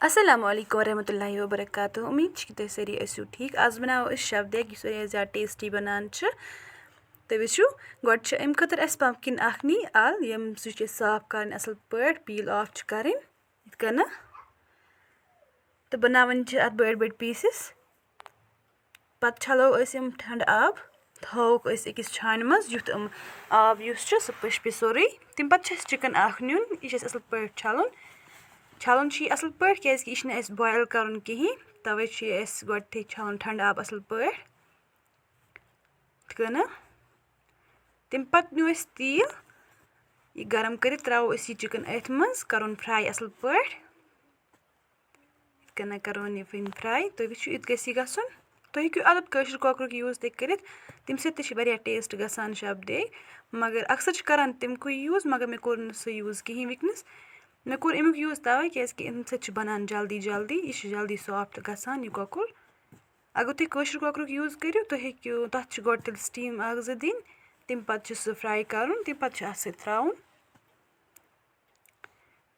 السلام علیکم ورحمۃ اللہ وبرکاتہ امید چھِ کہِ تُہۍ سٲری ٲسِو ٹھیٖک آز بَناوو أسۍ شب دیگ یُس واریاہ زیادٕ ٹیسٹی بَنان چھِ تُہۍ وٕچھِو گۄڈٕ چھِ اَمہِ خٲطرٕ اَسہِ پمکِن اکھ نی اَل سُہ چھِ أسۍ صاف کَرٕنۍ اَصٕل پٲٹھۍ پیٖل آف چھِ کَرٕنۍ یِتھ کٔنۍ تہٕ بَناوٕنۍ چھِ اَتھ بٔڑۍ بٔڑۍ پیٖسِز پَتہٕ چھَلو أسۍ یِم ٹھنٛڈٕ آب تھاووکھ أسۍ أکِس چھانہِ منٛز یُتھ آب یُس چھُ سُہ پٔشپہِ سورُے تَمہِ پَتہٕ چھِ اَسہِ چِکَن اَکھ نیُن یہِ چھِ اَسہِ اَصٕل پٲٹھۍ چھَلُن چھُ یہِ اَصٕل پٲٹھۍ کیٛازِکہِ یہِ چھِنہٕ اَسہِ بویِل کَرُن کِہیٖنۍ تَوَے چھُ یہِ اَسہِ گۄڈٕنٮ۪تھٕے چھَلُن ٹھنٛڈٕ آب اَصٕل پٲٹھۍ یِتھ کٔنۍ تَمہِ پَتہٕ نیوٗ اَسہِ تیٖل یہِ گرم کٔرِتھ ترٛاوو أسۍ یہِ چِکَن أتھۍ منٛز کَرُن فرٛاے اَصٕل پٲٹھۍ یِتھ کٔنۍ کَرون یہِ فرٛاے تُہۍ وٕچھِو یِتہِ گژھِ یہِ گژھُن تُہۍ ہیٚکِو اَدٕ کٲشِر کۄکرُک یوٗز تہِ کٔرِتھ تَمہِ سۭتۍ تہِ چھِ واریاہ ٹیسٹ گژھان شب دیگ مگر اَکثر چھِ کَران تَمکُے یوٗز مگر مےٚ کوٚر نہٕ سُہ یوٗز کِہیٖنۍ وٕنکٮ۪نَس مےٚ کوٚر اَمیُک یوٗز تَوَے کیٛازِکہِ اَمہِ سۭتۍ چھِ بَنان جلدی یہِ چھِ جلدی سافٹ گژھان یہِ کۄکُر اگر تُہۍ کٲشِر کۄکرُک یوٗز کٔرِو تُہۍ ہیٚکِو تَتھ چھِ گۄڈٕ تیٚلہِ سِٹیٖم اَکھ زٕ دِنۍ تَمہِ پَتہٕ چھِ سُہ فرٛاے کَرُن تَمہِ پَتہٕ چھِ اَتھ سۭتۍ ترٛاوُن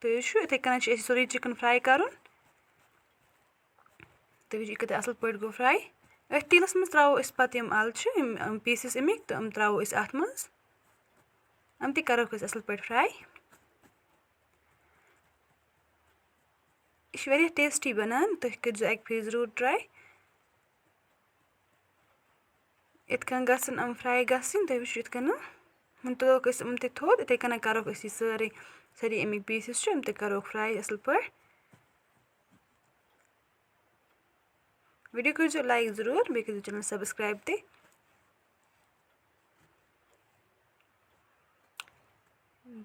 تُہۍ وٕچھِو یِتھَے کٔنۍ چھِ اَسہِ سورُے چِکَن فرٛاے کَرُن تُہۍ وٕچھِو یہِ کۭتیاہ اَصٕل پٲٹھۍ گوٚو فرٛاے أتھۍ تیٖلَس منٛز ترٛاوو أسۍ پَتہٕ یِم اَلہٕ چھِ یِم پیٖسِز اَمِکۍ تہٕ یِم ترٛاوو أسۍ اَتھ منٛز یِم تہِ کَروکھ أسۍ اَصٕل پٲٹھۍ فرٛاے یہِ چھِ واریاہ ٹیسٹی بَنان تُہۍ کٔرۍزیو اَکہِ پھِرِ ضٔروٗر ٹرٛاے یِتھ کٔنۍ گژھن یِم فرٛاے گژھٕنۍ تُہۍ وٕچھِو یِتھ کٔنۍ وۄنۍ تُلوکھ أسۍ یِم تہِ تھوٚد یِتھَے کٔنۍ کَروکھ أسۍ یہِ سٲری اَمِکۍ پیٖسِز چھِ یِم تہِ کَروکھ فرٛاے اَصٕل پٲٹھۍ ویٖڈیو کٔرۍزیو لایک ضٔروٗر بیٚیہِ کٔرۍزیو چَنَل سَبسکرایب تہِ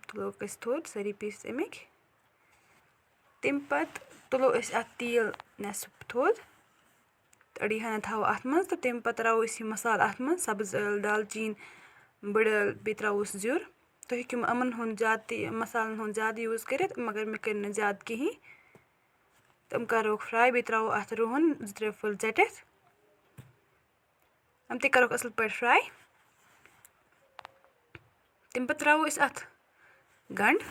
تُلوکھ أسۍ تھوٚد سٲری پیٖسِز اَمِکۍ تَمہِ پَتہٕ تُلو أسۍ اَتھ تیٖل نٮ۪صٕف تھوٚد تہٕ أڑی ہنا تھاوو اَتھ منٛز تہٕ تَمہِ پَتہٕ ترٛاوو أسۍ یہِ مصالہٕ اَتھ منٛز سَبٕز ٲلہٕ دالچیٖن بٔڑ ٲلہٕ بیٚیہِ ترٛاووس زیُر تُہۍ ہیٚکِو یِمَن ہُنٛد زیادٕ تہِ مصالَن ہُنٛد زیادٕ یوٗز کٔرِتھ مگر مےٚ کٔرۍ نہٕ زیادٕ کِہیٖنۍ تِم کَروکھ فرٛاے بیٚیہِ ترٛاوو اَتھ رُہَن 2-3 پھوٚل ژٔٹِتھ یِم تہِ کَروکھ اَصٕل پٲٹھۍ فرٛاے تَمہِ پَتہٕ ترٛاوو أسۍ اَتھ گَنٛڈٕ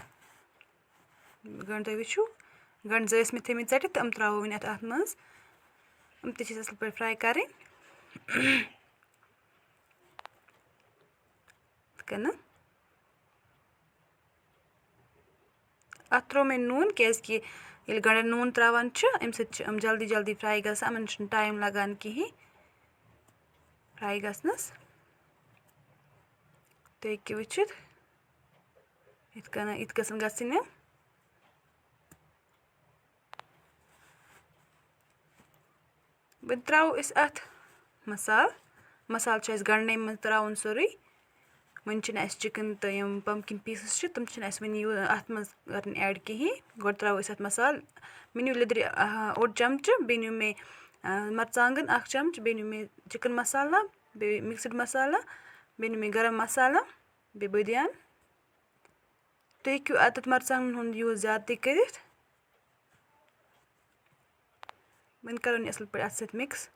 تُہۍ وٕچھِو گَنٛڈٕ زٕ ٲسۍ مےٚ تھٲیمٕتۍ ژٔٹِتھ تہٕ یِم ترٛاوو وۄنۍ اَتھ منٛز یِم تہِ چھِ اَسہِ اَصٕل پٲٹھۍ فرٛاے کَرٕنۍ یِتھ کٔنۍ اَتھ ترٛوو مےٚ نوٗن کیٛازِکہِ ییٚلہِ گَنٛڈَن نوٗن ترٛاوان چھِ اَمہِ سۭتۍ چھِ یِم جلدی فرٛاے گژھان یِمَن چھُنہٕ ٹایم لَگان کِہیٖنۍ فرٛاے گژھنَس تُہۍ ہیٚکِو وٕچھِتھ یِتھ کٔنۍ یِتھ گژھن گژھٕنۍ یِم وۄنۍ ترٛاوو أسۍ اَتھ مصالہٕ چھُ اَسہِ گَنٛڈنٕے منٛز ترٛاوُن سورُے وۄنۍ چھِنہٕ اَسہِ چِکَن تہٕ یِم پَمکِن پیٖسٕز چھِ تِم چھِنہٕ اَسہِ وٕنہِ اَتھ منٛز کَرٕنۍ ایڈ کِہیٖنۍ گۄڈٕ ترٛاوو أسۍ اَتھ مصالہٕ مےٚ نیوٗ لیٚدرِ 1 چَمچہٕ بیٚیہِ نیوٗ مےٚ مَرژانٛگَن 1 چَمچہٕ بیٚیہِ نیوٗ مےٚ چِکَن مصالا بیٚیہِ مِکسٕڈ مصالا بیٚیہِ نیوٗ مےٚ گرم مصالا بیٚیہِ بٲدیان تُہۍ ہیٚکِو اَتٮ۪تھ مَرژانٛگَن ہُنٛد یوٗز زیادٕ تہِ کٔرِتھ وۄنۍ کَرون یہِ اَصٕل پٲٹھۍ اَتھ سۭتۍ مِکٕس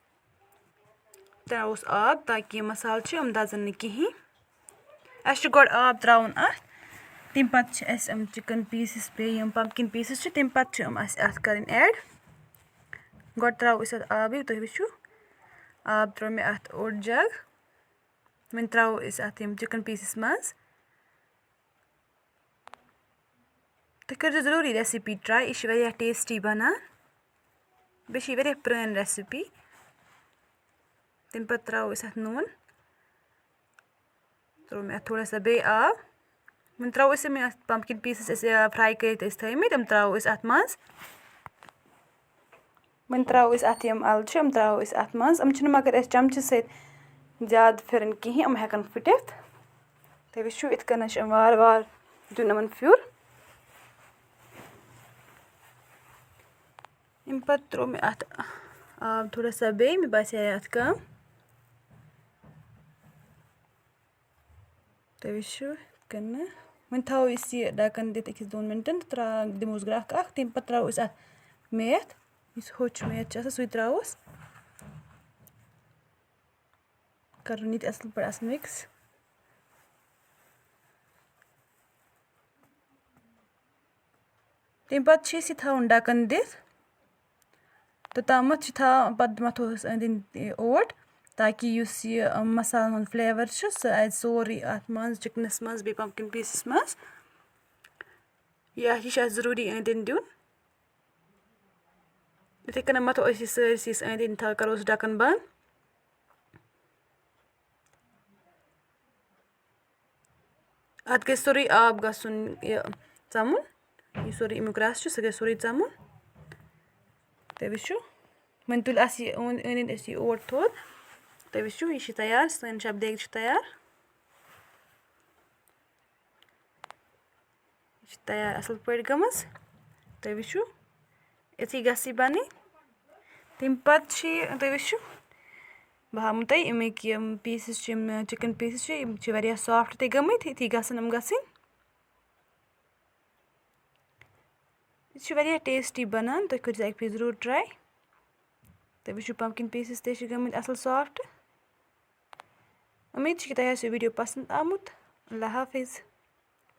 ترٛاووس آب تاکہِ یِم مصالہٕ چھِ یِم دَزَن نہٕ کِہیٖنۍ اَسہِ چھُ گۄڈٕ آب ترٛاوُن اَتھ تَمہِ پَتہٕ چھِ اَسہِ یِم چِکَن پیٖسِز بیٚیہِ یِم پَمکِن پیٖسِز چھِ تَمہِ پَتہٕ چھِ یِم اَسہِ اَتھ کَرٕنۍ ایڈ گۄڈٕ ترٛاوو أسۍ اَتھ آبٕے تُہۍ وٕچھِو آب ترٛوو مےٚ اَتھ 1 جَگ وۄنۍ ترٛاوو أسۍ اَتھ یِم چِکَن پیٖسِز منٛز تُہۍ کٔرۍزیو ضٔروٗر یہِ رٮ۪سِپی ٹرٛاے یہِ چھِ واریاہ ٹیسٹی بَنان بیٚیہِ چھِ یہِ واریاہ پرٛٲنۍ رٮ۪سِپی تَمہِ پَتہٕ ترٛاوو أسۍ اَتھ نوٗن ترٛوو مےٚ اَتھ تھوڑا سا بیٚیہِ آب وۄنۍ ترٛاوو أسۍ یِم اَتھ پَمکِن پیٖسٕز اَسہِ فرٛاے کٔرِتھ ٲسۍ تھٲیمٕتۍ یِم ترٛاوو أسۍ اَتھ منٛز وۄنۍ ترٛاوو أسۍ اَتھ یِم اَلہٕ چھِ یِم ترٛاوو أسۍ اَتھ منٛز یِم چھِنہٕ مگر اَسہِ چَمچہٕ سۭتۍ زیادٕ پھِرٕنۍ کِہیٖنۍ یِم ہٮ۪کَن پھٕٹِتھ تُہۍ وٕچھِو یِتھ کٔنۍ چھِ یِم وارٕ دیُن یِمَن پھیُر اَمہِ پَتہٕ ترٛوو مےٚ اَتھ آب تھوڑا سا بیٚیہِ مےٚ باسے اَتھ کَم تُہۍ وٕچھِو یِتھ کٔنۍ وۄنۍ تھاوو أسۍ یہِ ڈَکَن دِتھ 1-2 مِنٹَن تہٕ دِموس گرٛٮ۪کھ اَکھ تَمہِ پَتہٕ ترٛاوو أسۍ اَتھ میتھ یُس ہوٚچھ میتھ چھُ آسان سُے ترٛاووس کَرُن یہِ تہِ اَصٕل پٲٹھۍ مِکٕس تَمہِ پَتہٕ چھِ أسۍ یہِ تھاوُن ڈَکَن دِتھ توٚتامَتھ چھِ تھاوان پَتہٕ مَتھوس أنٛدۍ أنٛدۍ اوٹ تاکہِ یُس یہِ مَسالَن ہُنٛد فٕلیوَر چھُ سُہ اَژِ سورُے اَتھ منٛز چِکنَس منٛز بیٚیہِ پَمکِن پیٖسَس منٛز یہِ چھُ اَتھ ضروٗری أنٛدۍ أنٛدۍ دیُن یِتھَے کٔنۍ مَتھو أسۍ یہِ سٲرسٕے أنٛدۍ أنٛدۍ کَروس ڈَکَن بنٛد اَتھ گژھِ سورُے آب گژھُن یہِ ژَمُن یہِ سورُے اَمیُک رَس چھُ سُہ گژھِ سورُے ژَمُن تُہۍ وٕچھِو وۄنۍ تُلہِ اَسہِ یہِ أنٛدۍ أنٛدۍ اَسہِ یہِ اوٹ تھوٚد تُہۍ وٕچھِو یہِ چھِ تیار سٲنۍ شَب دیگ چھِ تیار یہِ چھِ تیار اَصٕل پٲٹھۍ گٔمٕژ تُہۍ وٕچھِو یِتھُے گژھِ یہِ بَنٕنۍ تمہِ پَتہٕ چھِ یہِ تُہۍ وٕچھِو بہٕ ہاومو تۄہہِ اَمِکۍ یِم پیٖسٕز چھِ یِم چِکَن پیٖسٕز چھِ یِم چھِ واریاہ سافٹ تہِ گٔمٕتۍ یِتھی گژھن یِم گژھٕنۍ یہِ چھِ واریاہ ٹیسٹی بَنان تُہۍ کٔرۍزیو اَکہِ پھِرِ ضروٗر ٹرٛاے تُہۍ وٕچھِو پَمکِن پیٖسٕز تہِ چھِ گٔمٕتۍ اَصٕل سافٹ اُمید چھِ کہِ تۄہہِ آسیو ویٖڈیو پَسنٛد آمُت اللہ حافِظ